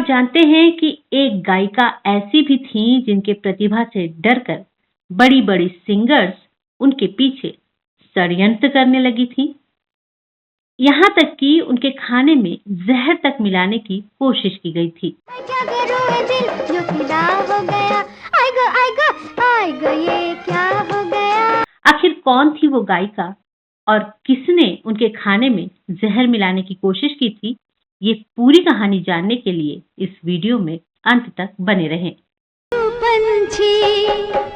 आप जानते हैं कि एक गायिका ऐसी भी थी जिनके प्रतिभा से डरकर बड़ी बड़ी सिंगर्स उनके पीछे षड्यंत्र करने लगी थी। यहाँ तक कि उनके खाने में जहर तक मिलाने की कोशिश की गई थी। आखिर कौन थी वो गायिका और किसने उनके खाने में जहर मिलाने की कोशिश की थी? ये पूरी कहानी जानने के लिए इस वीडियो में अंत तक बने रहें। पंछी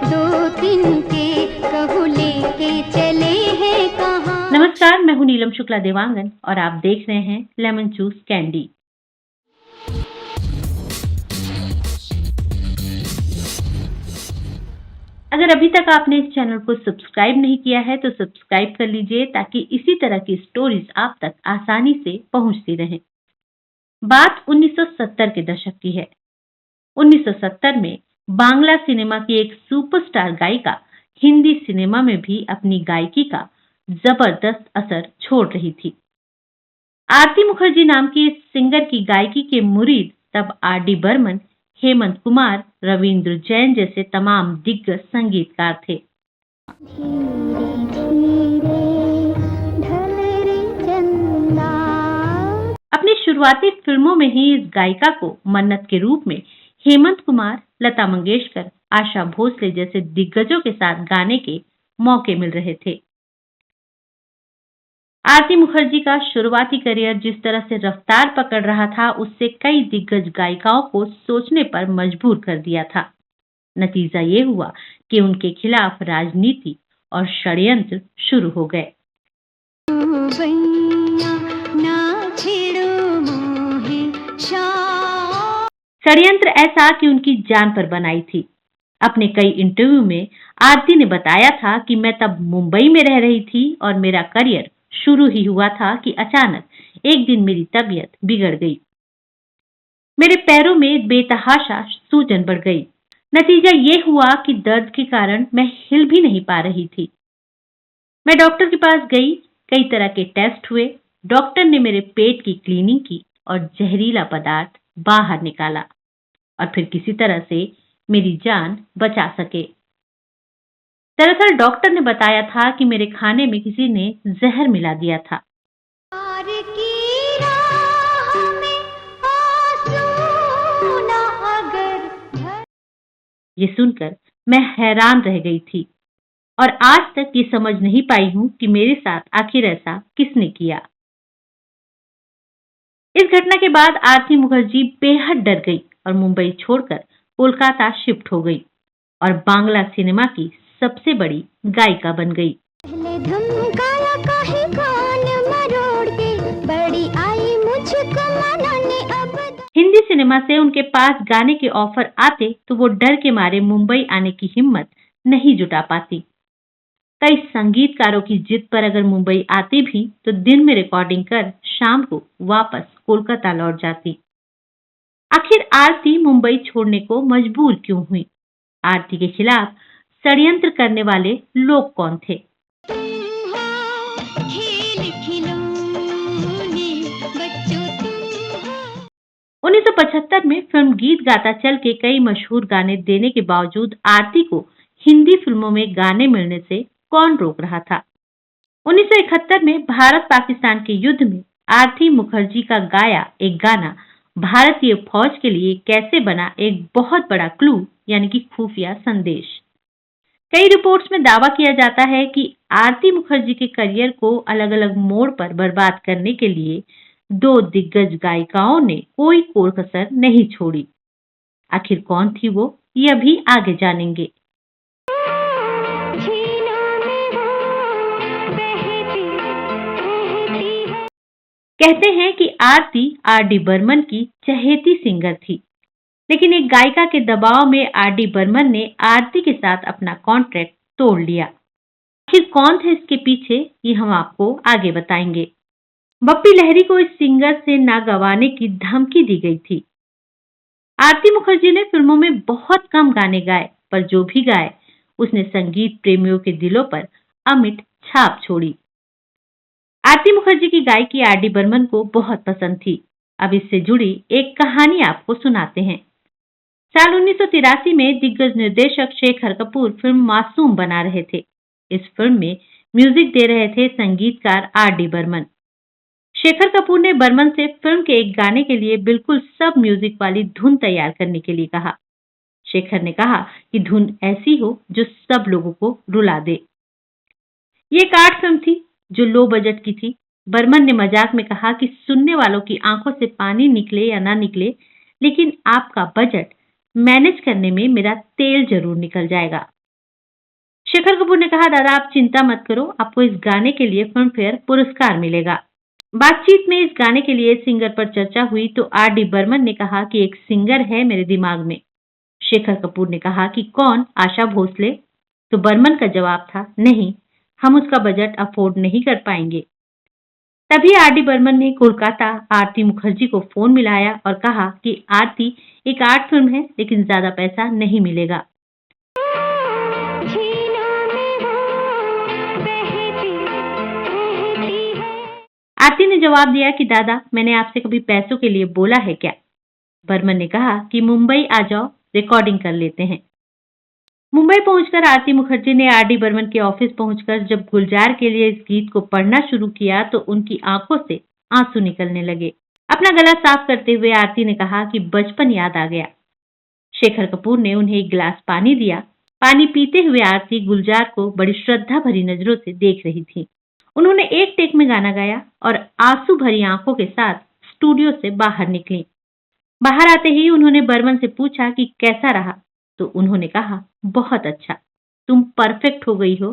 दो तीन के कहू लेके चले हैं कहां। नमस्कार, मैं हूं नीलम शुक्ला देवांगन और आप देख रहे हैं लेमन जूस कैंडी। अगर अभी तक आपने इस चैनल को सब्सक्राइब नहीं किया है तो सब्सक्राइब कर लीजिए ताकि इसी तरह की स्टोरीज आप तक आसानी से पहुंचती रहें। बात 1970 के दशक की है। 1970 में बांग्ला सिनेमा की एक सुपरस्टार गायिका हिंदी सिनेमा में भी अपनी गायकी का जबरदस्त असर छोड़ रही थी। आरती मुखर्जी नाम की इस सिंगर की गायकी के मुरीद तब आर.डी. बर्मन, हेमंत कुमार, रविंद्र जैन जैसे तमाम दिग्गज संगीतकार थे। अपनी शुरुआती फिल्मों में ही इस गायिका को मन्नत के रूप में हेमंत कुमार, लता मंगेशकर, आशा भोसले जैसे दिग्गजों के साथ गाने के मौके मिल रहे थे। आरती मुखर्जी का शुरुआती करियर जिस तरह से रफ्तार पकड़ रहा था उससे कई दिग्गज गायिकाओं को सोचने पर मजबूर कर दिया था। नतीजा ये हुआ कि उनके खिलाफ राजनीति और षड्यंत्र शुरू हो गए। षड्यंत्र ऐसा कि उनकी जान पर बनाई थी। अपने कई इंटरव्यू में आरती ने बताया था कि मैं तब मुंबई में रह रही थी और मेरा करियर शुरू ही हुआ था कि अचानक एक दिन मेरी तबीयत बिगड़ गई। मेरे पैरों में बेतहाशा सूजन बढ़ गई। नतीजा ये हुआ कि दर्द के कारण मैं हिल भी नहीं पा रही थी। मैं डॉक्टर के पास गई, कई तरह के टेस्ट हुए। डॉक्टर ने मेरे पेट की क्लीनिंग की और जहरीला पदार्थ बाहर निकाला और फिर किसी तरह से मेरी जान बचा सके। दरअसल डॉक्टर ने बताया था कि मेरे खाने में किसी ने जहर मिला दिया था। ये सुनकर मैं हैरान रह गई थी और आज तक ये समझ नहीं पाई हूं कि मेरे साथ आखिर ऐसा किसने किया। इस घटना के बाद आरती मुखर्जी बेहद डर गई और मुंबई छोड़कर कोलकाता शिफ्ट हो गई और बांग्ला सिनेमा की सबसे बड़ी गायिका बन गई। हिंदी सिनेमा से उनके पास गाने के ऑफर आते तो वो डर के मारे मुंबई आने की हिम्मत नहीं जुटा पाती। कई संगीतकारों की जिद पर अगर मुंबई आती भी तो दिन में रिकॉर्डिंग कर शाम को वापस कोलकाता लौट जाती। आखिर आरती मुंबई छोड़ने को मजबूर क्यों हुई? आरती के खिलाफ षड्यंत्र करने वाले लोग कौन थे? 1975 में फिल्म गीत गाता चल के कई मशहूर गाने देने के बावजूद आरती को हिंदी फिल्मों में गाने मिलने से कौन रोक रहा था? 1971 में भारत पाकिस्तान के युद्ध में आरती मुखर्जी का गाया एक गाना भारतीय फौज के लिए कैसे बना एक बहुत बड़ा क्लू यानी कि खुफिया संदेश। कई रिपोर्ट्स में दावा किया जाता है कि आरती मुखर्जी के करियर को अलग अलग मोड़ पर बर्बाद करने के लिए दो दिग्गज गायिकाओं ने कोई कोर-कसर नहीं छोड़ी। आखिर कौन थी वो, ये अभी आगे जानेंगे। कहते हैं कि आरती आर.डी. बर्मन की चहेती सिंगर थी, लेकिन एक गायिका के दबाव में आर.डी. बर्मन ने आरती के साथ अपना कॉन्ट्रैक्ट तोड़ लिया। आखिर कौन थे इसके पीछे, ये हम आपको आगे बताएंगे। बप्पी लहरी को इस सिंगर से ना गवाने की धमकी दी गई थी। आरती मुखर्जी ने फिल्मों में बहुत कम गाने गाए, पर जो भी गाए उसने संगीत प्रेमियों के दिलों पर अमिट छाप छोड़ी। आरती मुखर्जी की गायकी आर.डी. बर्मन को बहुत पसंद थी। अब इससे जुड़ी एक कहानी आपको सुनाते हैं। साल 1983 में दिग्गज निर्देशक शेखर कपूर फिल्म मासूम बना रहे थे। इस फिल्म में म्यूजिक दे रहे थे संगीतकार R.D. बर्मन। शेखर कपूर ने बर्मन से फिल्म के एक गाने के लिए बिल्कुल सब म्यूजिक वाली धुन तैयार करने के लिए कहा। शेखर ने कहा कि धुन ऐसी हो जो सब लोगों को रुला दे। ये एक आर्ट फिल्म थी जो लो बजट की थी। बर्मन ने मजाक में कहा कि सुनने वालों की आंखों से पानी निकले या ना निकले, लेकिन आपका बजट मैनेज करने में मेरा तेल जरूर निकल जाएगा। शेखर कपूर ने कहा, दादा आप चिंता मत करो, आपको इस गाने के लिए फिल्म फेयर पुरस्कार मिलेगा। बातचीत में इस गाने के लिए सिंगर पर चर्चा हुई तो R.D. बर्मन ने कहा कि एक सिंगर है मेरे दिमाग में। शेखर कपूर ने कहा कि कौन, आशा भोसले? तो बर्मन का जवाब था, नहीं, हम उसका बजट अफोर्ड नहीं कर पाएंगे। तभी R.D. बर्मन ने कोलकाता आरती मुखर्जी को फोन मिलाया और कहा कि आरती, एक आर्ट फिल्म है लेकिन ज्यादा पैसा नहीं मिलेगा। आरती ने जवाब दिया कि दादा, मैंने आपसे कभी पैसों के लिए बोला है क्या? बर्मन ने कहा कि मुंबई आ जाओ, रिकॉर्डिंग कर लेते हैं। मुंबई पहुंचकर आरती मुखर्जी ने R.D. बर्मन के ऑफिस पहुंचकर जब गुलजार के लिए इस गीत को पढ़ना शुरू किया तो उनकी आंखों से आंसू निकलने लगे। अपना गला साफ करते हुए आरती ने कहा कि बचपन याद आ गया। शेखर कपूर ने उन्हें एक गिलास पानी दिया। पानी पीते हुए आरती गुलजार को बड़ी श्रद्धा भरी नजरों से देख रही थी। उन्होंने एक टेक में गाना गाया और आंसू भरी आंखों के साथ स्टूडियो से बाहर निकली। बाहर आते ही उन्होंने बर्मन से पूछा कि कैसा रहा, तो उन्होंने कहा, बहुत अच्छा, तुम परफेक्ट हो गई हो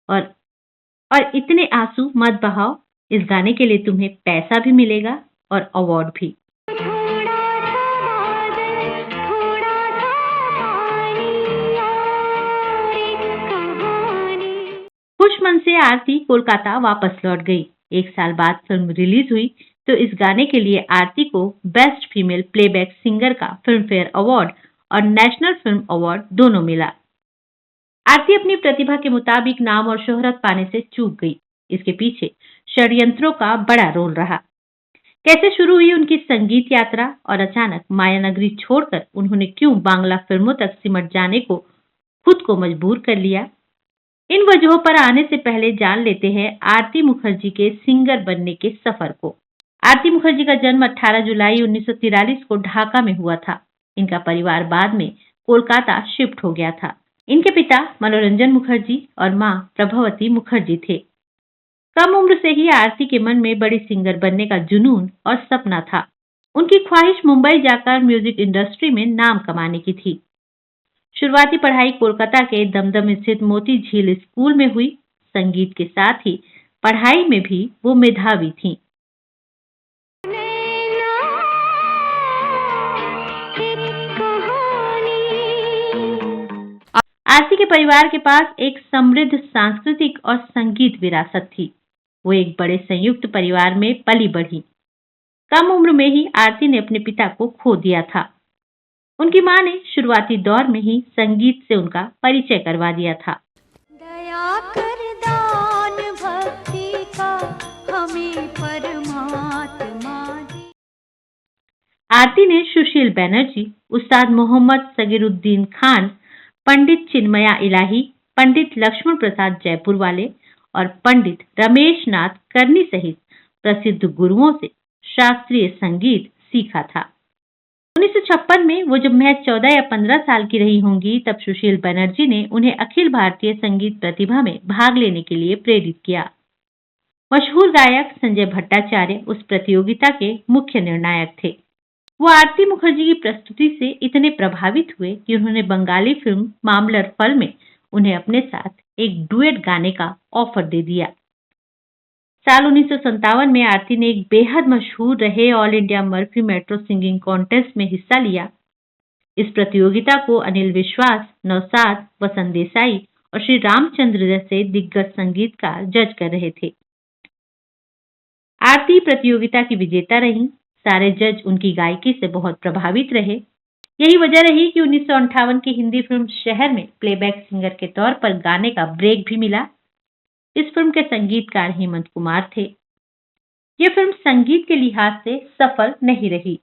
और इतने आंसू मत बहाओ, इस गाने के लिए तुम्हें पैसा भी मिलेगा और अवार्ड भी। खुश मन से आरती कोलकाता वापस लौट गई। एक साल बाद फिल्म रिलीज हुई तो इस गाने के लिए आरती को बेस्ट फीमेल प्लेबैक सिंगर का फिल्म फेयर अवार्ड और नेशनल फिल्म अवार्ड दोनों मिला। आरती अपनी प्रतिभा के मुताबिक नाम और शोहरत पाने से चूक गई। इसके पीछे षड्यंत्रों का बड़ा रोल रहा। कैसे शुरू हुई उनकी संगीत यात्रा और अचानक मायानगरी छोड़कर उन्होंने क्यों बांग्ला फिल्मों तक सिमट जाने को खुद को मजबूर कर लिया, इन वजहों पर आने से पहले जान लेते हैं आरती मुखर्जी के सिंगर बनने के सफर को। आरती मुखर्जी का जन्म 18 जुलाई 1943 को ढाका में हुआ था। इनका परिवार बाद में कोलकाता शिफ्ट हो गया था। इनके पिता मनोरंजन मुखर्जी और मां प्रभवती मुखर्जी थे। कम उम्र से ही आरती के मन में बड़ी सिंगर बनने का जुनून और सपना था। उनकी ख्वाहिश मुंबई जाकर म्यूजिक इंडस्ट्री में नाम कमाने की थी। शुरुआती पढ़ाई कोलकाता के दमदम स्थित मोती झील स्कूल में हुई। संगीत के साथ ही पढ़ाई में भी वो मेधावी थीं। आरती के परिवार के पास एक समृद्ध सांस्कृतिक और संगीत विरासत थी। वो एक बड़े संयुक्त परिवार में पली बढ़ी। कम उम्र में ही आरती ने अपने पिता को खो दिया था। उनकी मां ने शुरुआती दौर में ही संगीत से उनका परिचय करवा दिया था। दया कर दान भक्ति का हमें परमात्मा दे। आरती ने सुशील बैनर्जी, उस्ताद मोहम्मद सगीरुद्दीन खान, पंडित चिन्मया इलाही, पंडित लक्ष्मण प्रसाद जयपुर वाले और पंडित रमेश नाथ करनी सहित प्रसिद्ध गुरुओं से शास्त्रीय संगीत सीखा था। 1956 में वो जब महज 14 या 15 साल की रही होंगी तब सुशील बनर्जी ने उन्हें अखिल भारतीय संगीत प्रतिभा में भाग लेने के लिए प्रेरित किया। मशहूर गायक संजय भट्टाचार्य उस प्रतियोगिता के मुख्य निर्णायक थे। वो आरती मुखर्जी की प्रस्तुति से इतने प्रभावित हुए कि उन्होंने बंगाली फिल्म मामलर फल में उन्हें अपने साथ एक डुएट गाने का ऑफर दे दिया। साल 1957 में आरती ने एक बेहद मशहूर रहे all India Murphy metro singing contest में हिस्सा लिया। इस प्रतियोगिता को अनिल विश्वास, नौसाद, वसंत देसाई और श्री रामचंद्र जैसे दिग्गज संगीतकार जज कर रहे थे। आरती प्रतियोगिता की विजेता रही। सारे जज उनकी गायकी से बहुत प्रभावित रहे। यही वजह रही कि 1958 की हिंदी फिल्म शहर में प्लेबैक सिंगर के तौर पर गाने का ब्रेक भी मिला। इस फिल्म के संगीतकार हेमंत कुमार थे। ये फिल्म संगीत के लिहाज से सफल नहीं रही।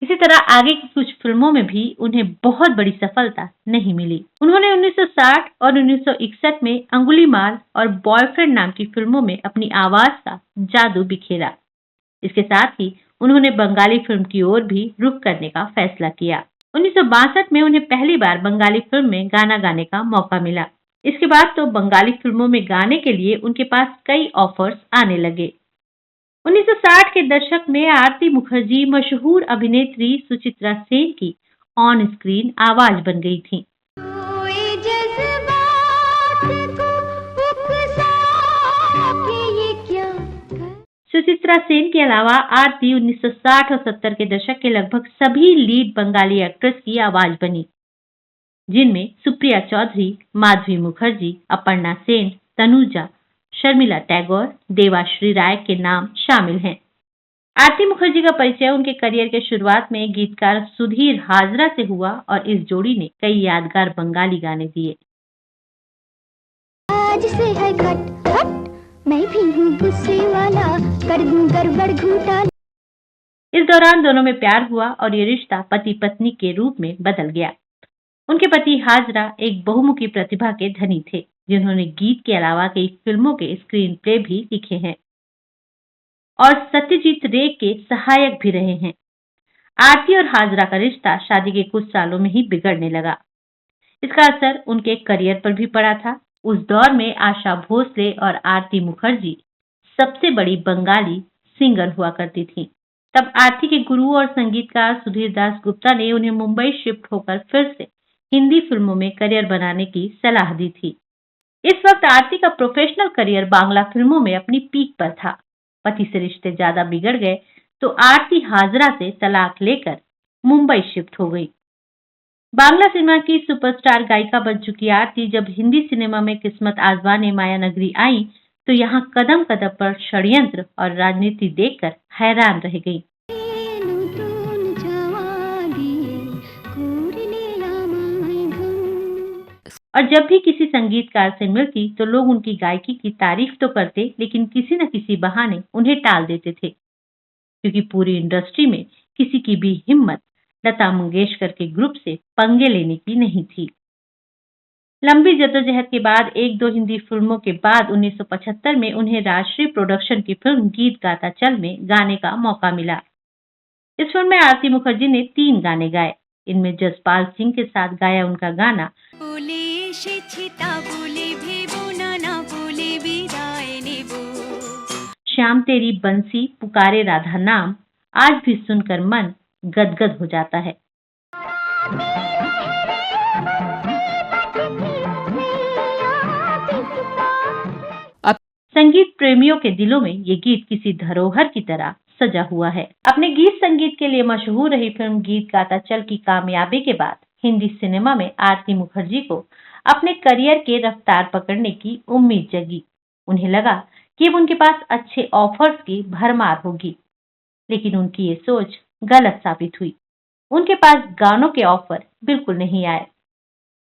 इसी तरह आगे की कुछ फिल्मों में भी उन्हें बहुत बड़ी सफलता नहीं मिली। उन्होंने 1960 और 1961 में अंगुलीमाल और बॉयफ्रेंड नाम की फिल्मों में अपनी आवाज का जादू बिखेरा। इसके साथ ही उन्होंने बंगाली फिल्म की ओर भी रुख करने का फैसला किया। 1962 में उन्हें पहली बार बंगाली फिल्म में गाना गाने का मौका मिला। इसके बाद तो बंगाली फिल्मों में गाने के लिए उनके पास कई ऑफर्स आने लगे। 1960 के दशक में आरती मुखर्जी मशहूर अभिनेत्री सुचित्रा सेन की ऑन स्क्रीन आवाज बन गई थी। सुचित्रा सेन के अलावा आरती 1960 और 70 के दशक के लगभग सभी लीड बंगाली एक्ट्रेस की आवाज बनी, जिनमें सुप्रिया चौधरी, माधवी मुखर्जी, अपर्णा सेन, तनुजा, शर्मिला टैगोर, देवाश्री राय के नाम शामिल हैं। आरती मुखर्जी का परिचय उनके करियर के शुरुआत में गीतकार सुधीर हाजरा से हुआ और इस जोड़ी ने कई यादगार बंगाली गाने दिए। आज से है खट खट, मैं भी हूँ गुस्से वाला, कर दूं गड़बड़ घूटा। इस दौरान दोनों में प्यार हुआ और ये रिश्ता पति पत्नी के रूप में बदल गया। उनके पति हाजरा एक बहुमुखी प्रतिभा के धनी थे, जिन्होंने गीत के अलावा कई फिल्मों के स्क्रीन प्ले भी लिखे हैं और सत्यजीत रे के सहायक भी रहे हैं। आरती और हाजरा का रिश्ता शादी के कुछ सालों में ही बिगड़ने लगा। इसका असर उनके करियर पर भी पड़ा था। उस दौर में आशा भोसले और आरती मुखर्जी सबसे बड़ी बंगाली सिंगर हुआ करती थी। तब आरती के गुरु और संगीतकार सुधीर दास गुप्ता ने उन्हें मुंबई शिफ्ट होकर फिर से हिंदी फिल्मों में करियर बनाने की सलाह दी थी। इस वक्त आरती का प्रोफेशनल करियर बांग्ला फिल्मों में अपनी पीक पर था। पति से रिश्ते ज्यादा बिगड़ गए तो आरती हाजरा से तलाक लेकर मुंबई शिफ्ट हो गई। बांग्ला सिनेमा की सुपरस्टार गायिका बन चुकी आरती जब हिंदी सिनेमा में किस्मत आजमाने माया नगरी आई तो यहाँ कदम कदम पर षड्यंत्र और राजनीति देखकर हैरान रह गई। और जब भी किसी संगीतकार से मिलती तो लोग उनकी गायकी की तारीफ तो करते, लेकिन किसी न किसी बहाने उन्हें टाल देते थे, क्योंकि पूरी इंडस्ट्री में किसी की भी हिम्मत लता मंगेशकर के ग्रुप से पंगे लेने की नहीं थी। लंबी जद्दोजहद के बाद एक दो हिंदी फिल्मों के बाद 1975 में उन्हें राजश्री प्रोडक्शन की फिल्म गीत गाता चल में गाने का मौका मिला। इस फिल्म में आरती मुखर्जी ने 3 गाने गाए। इनमें जसपाल सिंह के साथ गाया उनका गाना श्याम तेरी बंसी पुकारे राधा नाम आज भी सुनकर मन गदगद हो जाता है। संगीत प्रेमियों के दिलों में ये गीत किसी धरोहर की तरह सजा हुआ है। अपने गीत संगीत के लिए मशहूर रही फिल्म गीत गाता चल की कामयाबी के बाद हिंदी सिनेमा में आरती मुखर्जी को अपने करियर के रफ्तार पकड़ने की उम्मीद जगी। उन्हें लगा कि अब उनके पास अच्छे ऑफर्स की भरमार होगी, लेकिन उनकी ये सोच गलत साबित हुई। उनके पास गानों के ऑफर बिल्कुल नहीं आए।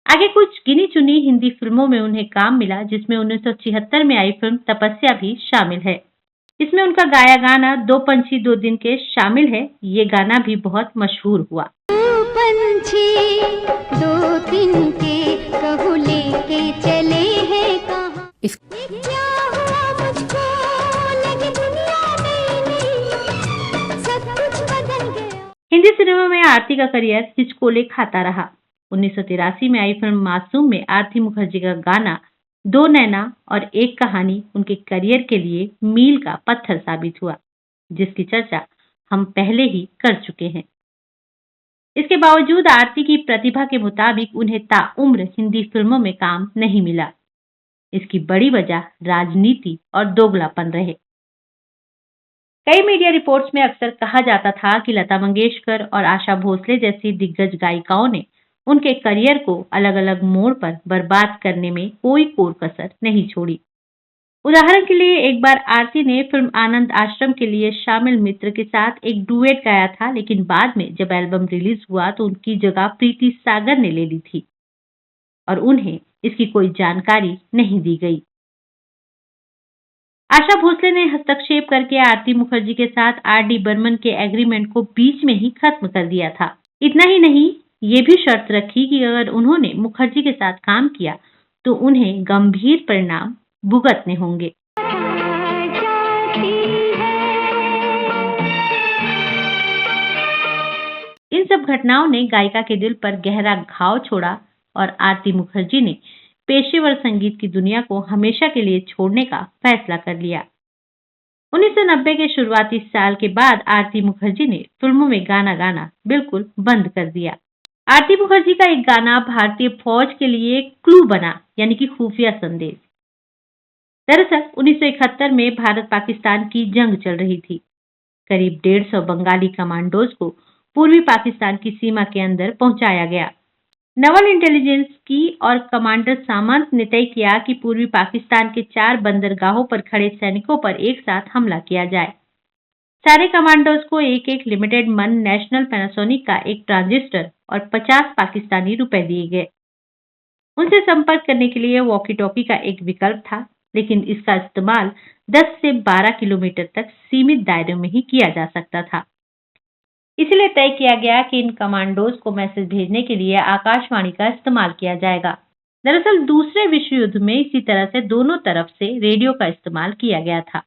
आगे कुछ गिनी चुनी हिंदी फिल्मों में उन्हें काम मिला, जिसमें 1976 में आई फिल्म तपस्या भी शामिल है। इसमें उनका गाया गाना दो पंछी दो दिन के शामिल है। ये गाना भी बहुत मशहूर हुआ। दो पंछी दो दिन के कहू लेके चले हैं कहां, क्या हुआ मुझको लगी दुनिया में सब कुछ बदल गया। हिंदी सिनेमा में आरती का करियर हिचकोले खाता रहा। 1983 में आई फिल्म मासूम में आरती मुखर्जी का गाना दो नैना और एक कहानी उनके करियर के लिए मील का पत्थर साबित हुआ, जिसकी चर्चा हम पहले ही कर चुके हैं। इसके बावजूद आरती की प्रतिभा के मुताबिक उन्हें ताउम्र हिंदी फिल्मों में काम नहीं मिला। इसकी बड़ी वजह राजनीति और दोगलापन रहे। कई मीडिया रिपोर्ट्स में अक्सर कहा जाता था कि लता मंगेशकर और आशा भोसले जैसी दिग्गज गायिकाओं ने उनके करियर को अलग अलग मोड़ पर बर्बाद करने में कोई कोर कसर नहीं छोड़ी। उदाहरण के लिए एक बार आरती ने फिल्म आनंद आश्रम के लिए शामिल मित्र के साथ एक डुएट गाया था, लेकिन बाद में जब एल्बम रिलीज हुआ तो उनकी जगह प्रीति सागर ने ले ली थी। और उन्हें इसकी कोई जानकारी नहीं दी गई। आशा भोसले ने हस्तक्षेप करके आरती मुखर्जी के साथ आर.डी. बर्मन के एग्रीमेंट को बीच में ही खत्म कर दिया था। इतना ही नहीं, ये भी शर्त रखी कि अगर उन्होंने मुखर्जी के साथ काम किया तो उन्हें गंभीर परिणाम भुगतने होंगे। इन सब घटनाओं ने गायिका के दिल पर गहरा घाव छोड़ा और आरती मुखर्जी ने पेशेवर संगीत की दुनिया को हमेशा के लिए छोड़ने का फैसला कर लिया। 1990 के शुरुआती साल के बाद आरती मुखर्जी ने फिल्मों में गाना गाना बिल्कुल बंद कर दिया। आरती मुखर्जी का एक गाना भारतीय फौज के लिए क्लू बना, यानी कि खुफिया संदेश। दरअसल 1971 में भारत पाकिस्तान की जंग चल रही थी। करीब 150 बंगाली कमांडोज को पूर्वी पाकिस्तान की सीमा के अंदर पहुंचाया गया। नवल इंटेलिजेंस की और कमांडर सामंत ने तय किया कि पूर्वी पाकिस्तान के 4 बंदरगाहों पर खड़े सैनिकों पर एक साथ हमला किया जाए। सारे कमांडोज को एक एक लिमिटेड मन नेशनल पैनासोनिक का एक ट्रांजिस्टर और 50 पाकिस्तानी रुपए दिए गए। उनसे संपर्क करने के लिए वॉकी टॉकी का एक विकल्प था, लेकिन इसका इस्तेमाल 10 से 12 किलोमीटर तक सीमित दायरे में ही किया जा सकता था। इसलिए तय किया गया कि इन कमांडोज को मैसेज भेजने के लिए आकाशवाणी का इस्तेमाल किया जाएगा। दरअसल दूसरे विश्व युद्ध में इसी तरह से दोनों तरफ से रेडियो का इस्तेमाल किया गया था।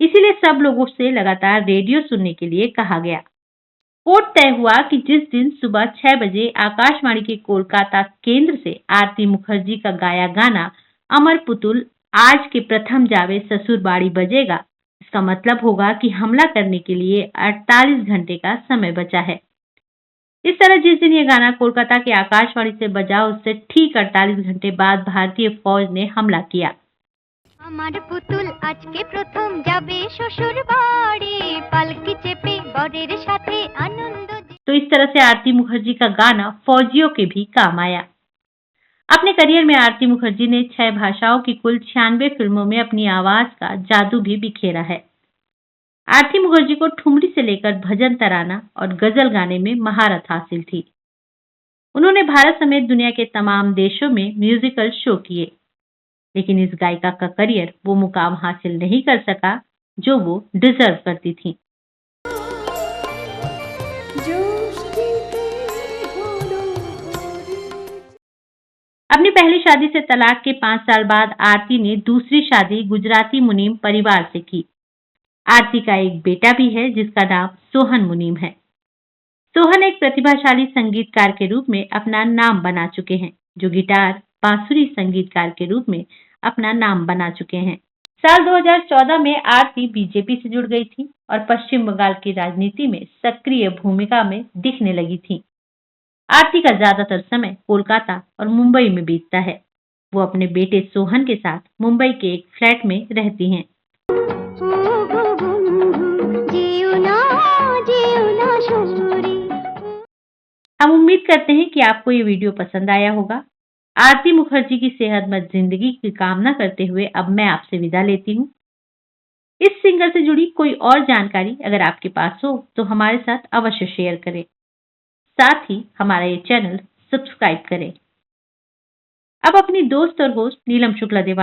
इसीलिए सब लोगों से लगातार रेडियो सुनने के लिए कहा गया। कोड तय हुआ कि जिस दिन सुबह 6 बजे आकाशवाणी के कोलकाता केंद्र से आरती मुखर्जी का गाया गाना अमर पुतुल आज के प्रथम जावे ससुर बाड़ी बजेगा, इसका मतलब होगा कि हमला करने के लिए 48 घंटे का समय बचा है। इस तरह जिस दिन ये गाना कोलकाता के आकाशवाणी से बजा, उससे ठीक 48 घंटे बाद भारतीय फौज ने हमला किया। हमारे पुतुल आज के प्रथम जाबे শ্বশুর বাড়ি পালকি চেপে বরের সাথে आनंद। तो इस तरह से आरती मुखर्जी का गाना फौजियों के भी काम आया। अपने करियर में आरती मुखर्जी ने 6 भाषाओं की कुल 96 फिल्मों में अपनी आवाज का जादू भी बिखेरा है। आरती मुखर्जी को ठुमरी से लेकर भजन तराना और गजल गाने में महारत हासिल थी। उन्होंने भारत समेत दुनिया के तमाम देशों में म्यूजिकल शो किए, लेकिन इस गायिका का करियर वो मुकाम हासिल नहीं कर सका जो वो डिजर्व करती थी। अपनी पहली शादी से तलाक के 5 साल बाद आरती ने दूसरी शादी गुजराती मुनीम परिवार से की। आरती का एक बेटा भी है जिसका नाम सोहन मुनीम है। सोहन एक प्रतिभाशाली संगीतकार के रूप में अपना नाम बना चुके हैं, जो गिटार बांसुरी संगीतकार के रूप में अपना नाम बना चुके हैं। साल 2014 में आरती बीजेपी से जुड़ गई थी और पश्चिम बंगाल की राजनीति में सक्रिय भूमिका में दिखने लगी थी। आरती का ज्यादातर समय कोलकाता और मुंबई में बीतता है। वो अपने बेटे सोहन के साथ मुंबई के एक फ्लैट में रहती हैं। हम उम्मीद करते हैं कि आपको ये वीडियो पसंद आया होगा। आरती मुखर्जी की सेहतमंद जिंदगी की कामना करते हुए अब मैं आपसे विदा लेती हूँ। इस सिंगर से जुड़ी कोई और जानकारी अगर आपके पास हो तो हमारे साथ अवश्य शेयर करें। साथ ही हमारा ये चैनल सब्सक्राइब करें। अब अपनी दोस्त और होस्ट नीलम शुक्ला देवा